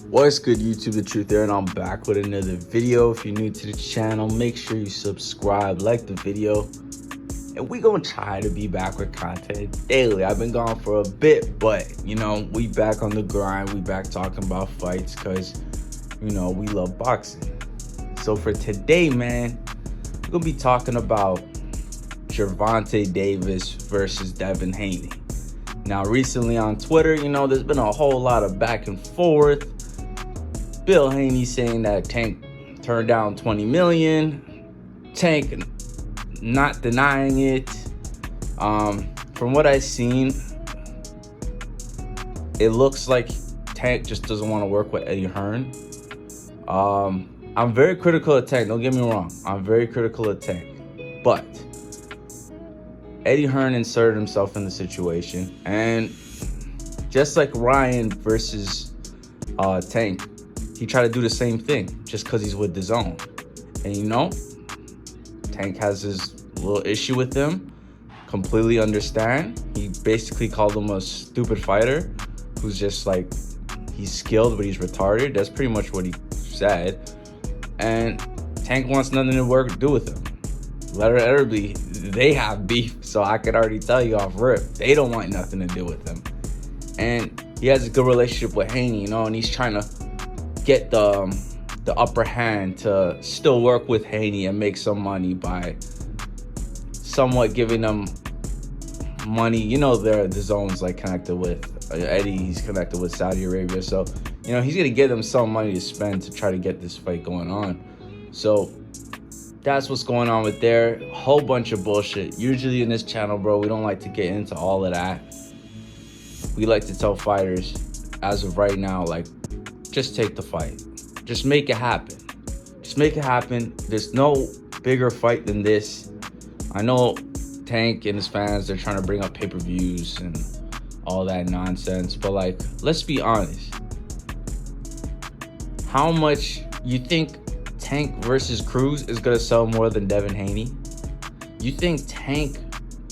What's good, YouTube? The Truth there, and I'm back with another video. If you're new to the channel, make sure you subscribe, like the video, and we gonna try to be back with content daily. I've been gone for a bit, but we back on the grind. We back talking about fights because we love boxing. So for today, man, we're gonna be talking about Gervonta Davis versus Devin Haney. Now, recently on Twitter, there's been a whole lot of back and forth. Bill Haney saying that Tank turned down $20 million. Tank not denying it. From what I've seen, it looks like Tank just doesn't want to work with Eddie Hearn. I'm very critical of Tank. Don't get me wrong. I'm very critical of Tank. But Eddie Hearn inserted himself in the situation. And just like Ryan versus Tank, he tried to do the same thing just because he's with the zone. And Tank has his little issue with him. Completely understand. He basically called him a stupid fighter who's just like, he's skilled, but he's retarded. That's pretty much what he said. And Tank wants nothing to do with him. Literally, they have beef, so I could already tell you off rip, they don't want nothing to do with him. And he has a good relationship with Haney, and he's trying to get the upper hand to still work with Haney and make some money by somewhat giving them money. The zone's like connected with Eddie. He's connected with Saudi Arabia, so he's gonna give them some money to spend to try to get this fight going on. So that's what's going on with there. A whole bunch of bullshit. Usually in this channel, bro, we don't like to get into all of that. We like to tell fighters, as of right now, like, just take the fight. Just make it happen. Just make it happen. There's no bigger fight than this. I know Tank and his fans, they're trying to bring up pay-per-views and all that nonsense, but like, let's be honest. How much you think Tank versus Cruz is gonna sell more than Devin Haney? You think Tank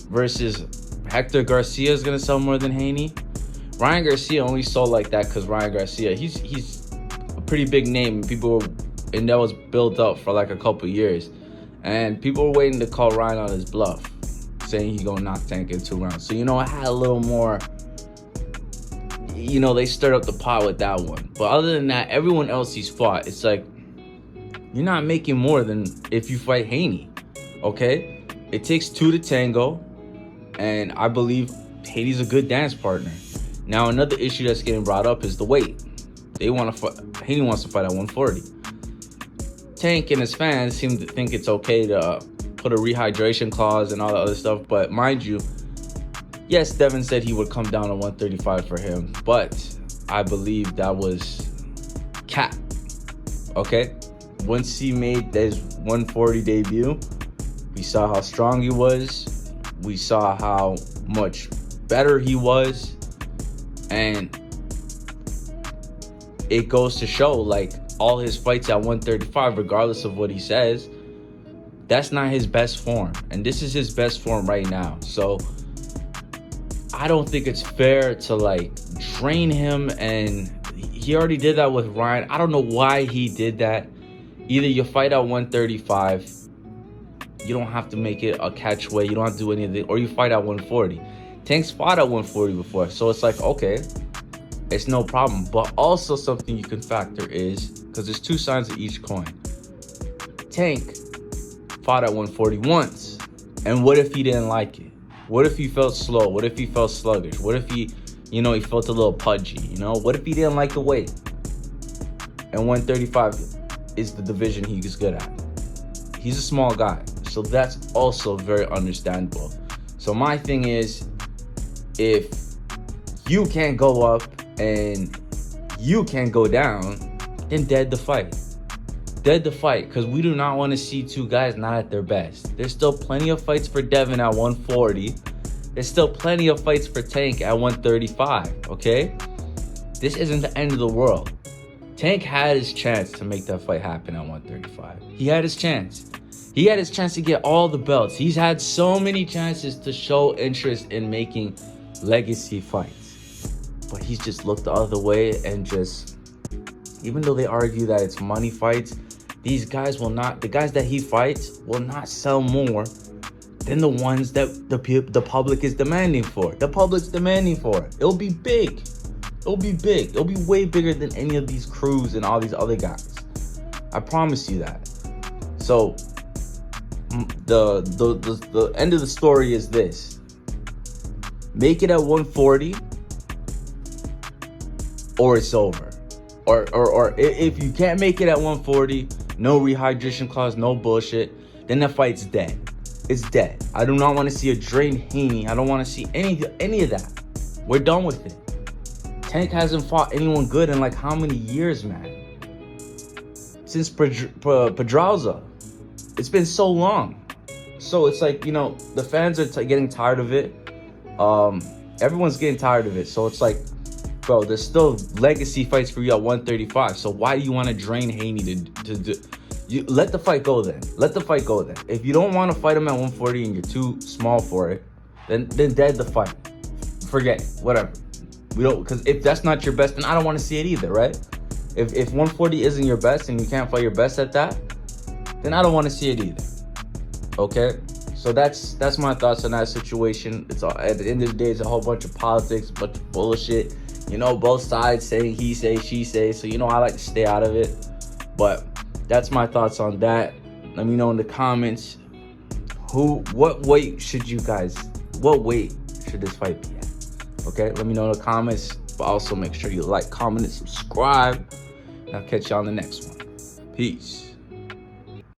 versus Hector Garcia is gonna sell more than Haney? Ryan Garcia only sold like that because Ryan Garcia, he's a pretty big name. And that was built up for like a couple years, and people were waiting to call Ryan on his bluff, saying he gonna knock Tank in 2 rounds. So I had a little more. They stirred up the pot with that one. But other than that, everyone else he's fought, it's like, you're not making more than if you fight Haney, okay? It takes 2 to tango, and I believe Haney's a good dance partner. Now, another issue that's getting brought up is the weight. Haney wants to fight at 140. Tank and his fans seem to think it's okay to put a rehydration clause and all that other stuff, but mind you, yes, Devin said he would come down to 135 for him, but I believe that was cap, okay? Once he made his 140 debut, we saw how strong he was. We saw how much better he was. And it goes to show, like, all his fights at 135, regardless of what he says, that's not his best form. And this is his best form right now. So I don't think it's fair to, like, train him. And he already did that with Ryan. I don't know why he did that. Either you fight at 135, you don't have to make it a catchweight, you don't have to do anything, or you fight at 140. Tank's fought at 140 before, so it's like, okay, it's no problem. But also something you can factor is, because there's 2 sides of each coin. Tank fought at 140 once, and what if he didn't like it? What if he felt slow? What if he felt sluggish? What if he, he felt a little pudgy? What if he didn't like the weight? And 135 is the division he's good at. He's a small guy, so that's also very understandable. So my thing is, if you can't go up and you can't go down, then dead the fight. Dead the fight, because we do not want to see 2 guys not at their best. There's still plenty of fights for Devin at 140. There's still plenty of fights for Tank at 135, okay? This isn't the end of the world. Tank had his chance to make that fight happen at 135. He had his chance. He had his chance to get all the belts. He's had so many chances to show interest in making legacy fights. But he's just looked the other way and just Even though they argue that it's money fights, these guys will not, the guys that he fights will not sell more than the ones that the public is demanding for. The public's demanding for it. It'll be big. It'll be big. It'll be way bigger than any of these crews and all these other guys. I promise you that. So the end of the story is this: make it at 140, or it's over. Or if you can't make it at 140, no rehydration clause, no bullshit, then the fight's dead. It's dead. I do not want to see a Drain Haney. I don't want to see any of that. We're done with it. Tank hasn't fought anyone good in like how many years, man? Since Pedraza. It's been so long. So it's like, the fans are getting tired of it. Everyone's getting tired of it. So it's like, bro, there's still legacy fights for you at 135. So why do you want to Drain Haney to do? You let the fight go then. Let the fight go then. If you don't want to fight him at 140 and you're too small for it, then dead the fight. Forget it. Whatever. We don't, because if that's not your best, then I don't want to see it either, right? If 140 isn't your best and you can't fight your best at that, then I don't want to see it either. Okay? So that's my thoughts on that situation. It's all, at the end of the day, it's a whole bunch of politics, a bunch of bullshit. Both sides saying he say, she say. So I like to stay out of it. But that's my thoughts on that. Let me know in the comments what weight should this fight be at? Okay, let me know in the comments. But also make sure you like, comment, and subscribe. And I'll catch y'all on the next one. Peace.